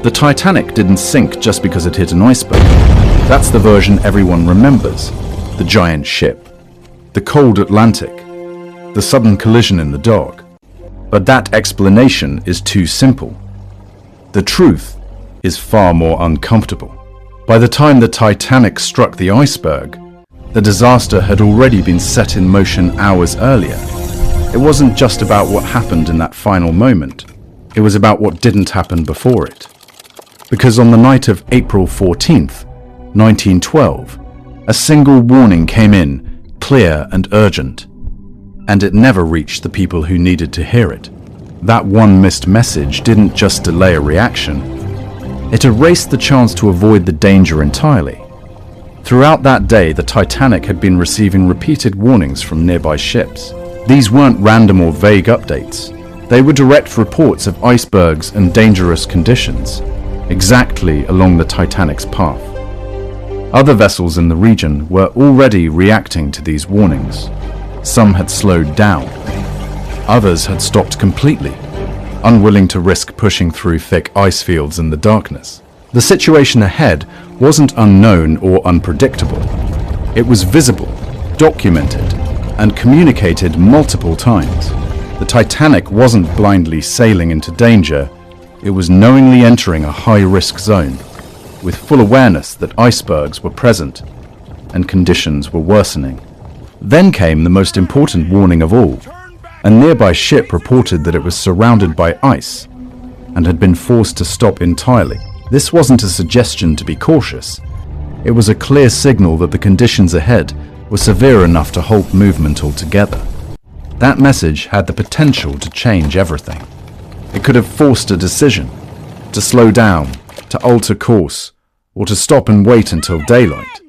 The Titanic didn't sink just because it hit an iceberg. That's the version everyone remembers. The giant ship, the cold Atlantic, the sudden collision in the dark. But that explanation is too simple. The truth is far more uncomfortable. By the time the Titanic struck the iceberg, the disaster had already been set in motion hours earlier. It wasn't just about what happened in that final moment. It was about what didn't happen before it. Because on the night of April 14th, 1912, a single warning came in, clear and urgent, and it never reached the people who needed to hear it. That one missed message didn't just delay a reaction, it erased the chance to avoid the danger entirely. Throughout that day, the Titanic had been receiving repeated warnings from nearby ships. These weren't random or vague updates. They were direct reports of icebergs and dangerous conditions, exactly along the Titanic's path. Other vessels in the region were already reacting to these warnings. Some had slowed down. Others had stopped completely, unwilling to risk pushing through thick ice fields in the darkness. The situation ahead wasn't unknown or unpredictable. It was visible, documented, and communicated multiple times. The Titanic wasn't blindly sailing into danger, it was knowingly entering a high-risk zone, with full awareness that icebergs were present and conditions were worsening. Then came the most important warning of all. A nearby ship reported that it was surrounded by ice and had been forced to stop entirely. This wasn't a suggestion to be cautious. It was a clear signal that the conditions ahead were severe enough to halt movement altogether. That message had the potential to change everything. It could have forced a decision, to slow down, to alter course, or to stop and wait until daylight.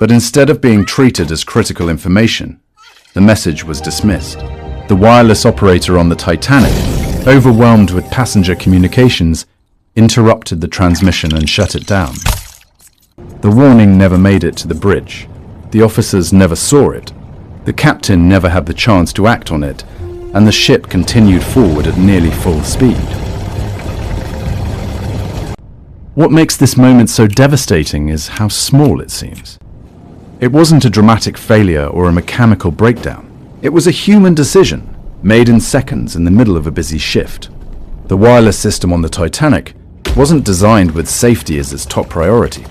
But instead of being treated as critical information, the message was dismissed. The wireless operator on the Titanic, overwhelmed with passenger communications, interrupted the transmission and shut it down. The warning never made it to the bridge. The officers never saw it. The captain never had the chance to act on it, and the ship continued forward at nearly full speed. What makes this moment so devastating is how small it seems. It wasn't a dramatic failure or a mechanical breakdown. It was a human decision, made in seconds in the middle of a busy shift. The wireless system on the Titanic wasn't designed with safety as its top priority.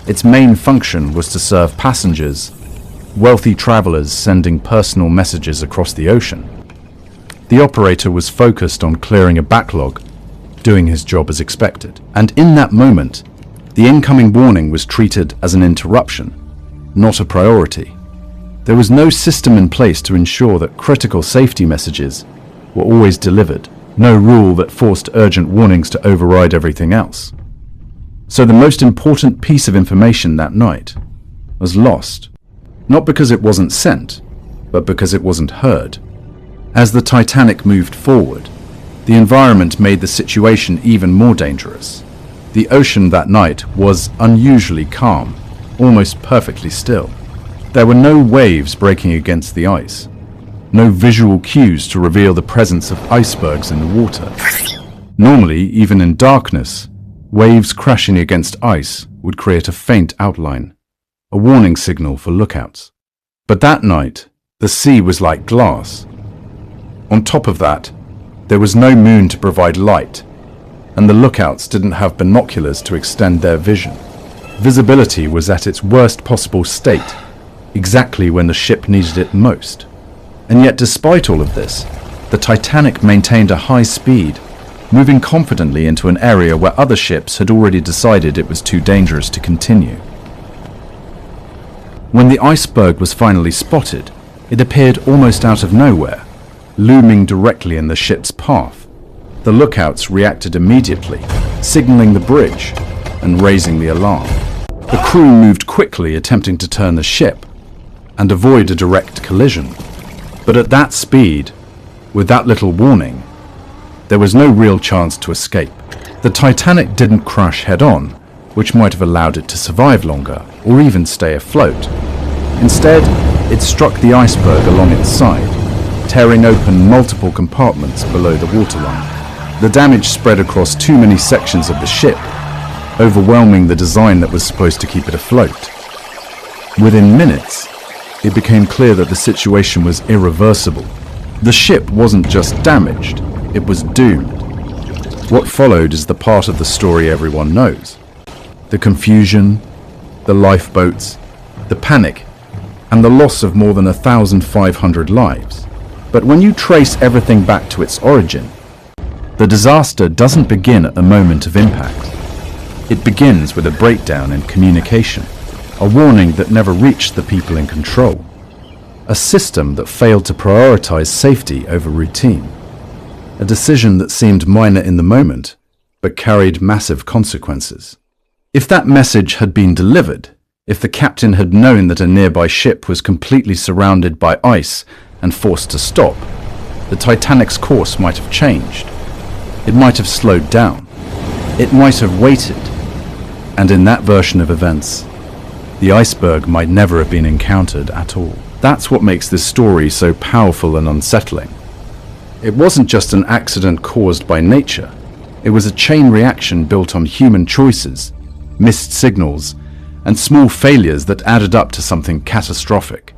Its main function was to serve passengers, wealthy travelers sending personal messages across the ocean. The operator was focused on clearing a backlog, doing his job as expected. And in that moment, the incoming warning was treated as an interruption, not a priority. There was no system in place to ensure that critical safety messages were always delivered, no rule that forced urgent warnings to override everything else. So the most important piece of information that night was lost, not because it wasn't sent, but because it wasn't heard. As the Titanic moved forward, the environment made the situation even more dangerous. The ocean that night was unusually calm, almost perfectly still. There were no waves breaking against the ice, no visual cues to reveal the presence of icebergs in the water. Normally, even in darkness, waves crashing against ice would create a faint outline, a warning signal for lookouts. But that night, the sea was like glass. On top of that, there was no moon to provide light, and the lookouts didn't have binoculars to extend their vision. Visibility was at its worst possible state, exactly when the ship needed it most. And yet, despite all of this, the Titanic maintained a high speed, moving confidently into an area where other ships had already decided it was too dangerous to continue. When the iceberg was finally spotted, it appeared almost out of nowhere, looming directly in the ship's path. The lookouts reacted immediately, signaling the bridge and raising the alarm. The crew moved quickly, attempting to turn the ship and avoid a direct collision. But at that speed, with that little warning, there was no real chance to escape. The Titanic didn't crash head-on, which might have allowed it to survive longer or even stay afloat. Instead, it struck the iceberg along its side, tearing open multiple compartments below the waterline. The damage spread across too many sections of the ship, overwhelming the design that was supposed to keep it afloat. Within minutes, it became clear that the situation was irreversible. The ship wasn't just damaged, it was doomed. What followed is the part of the story everyone knows. The confusion, the lifeboats, the panic, and the loss of more than 1,500 lives. But when you trace everything back to its origin, the disaster doesn't begin at the moment of impact. It begins with a breakdown in communication, a warning that never reached the people in control, a system that failed to prioritize safety over routine, a decision that seemed minor in the moment, but carried massive consequences. If that message had been delivered, if the captain had known that a nearby ship was completely surrounded by ice and forced to stop, the Titanic's course might have changed. It might have slowed down. It might have waited. And in that version of events, the iceberg might never have been encountered at all. That's what makes this story so powerful and unsettling. It wasn't just an accident caused by nature. It was a chain reaction built on human choices, missed signals, and small failures that added up to something catastrophic.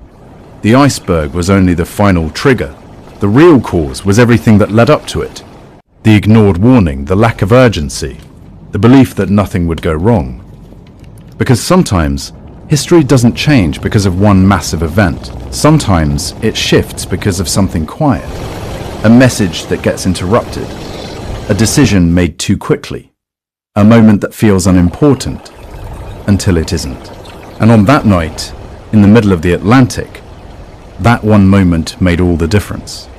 The iceberg was only the final trigger. The real cause was everything that led up to it. The ignored warning, the lack of urgency, the belief that nothing would go wrong. Because sometimes, history doesn't change because of one massive event. Sometimes it shifts because of something quiet. A message that gets interrupted. A decision made too quickly. A moment that feels unimportant until it isn't. And on that night, in the middle of the Atlantic, that one moment made all the difference.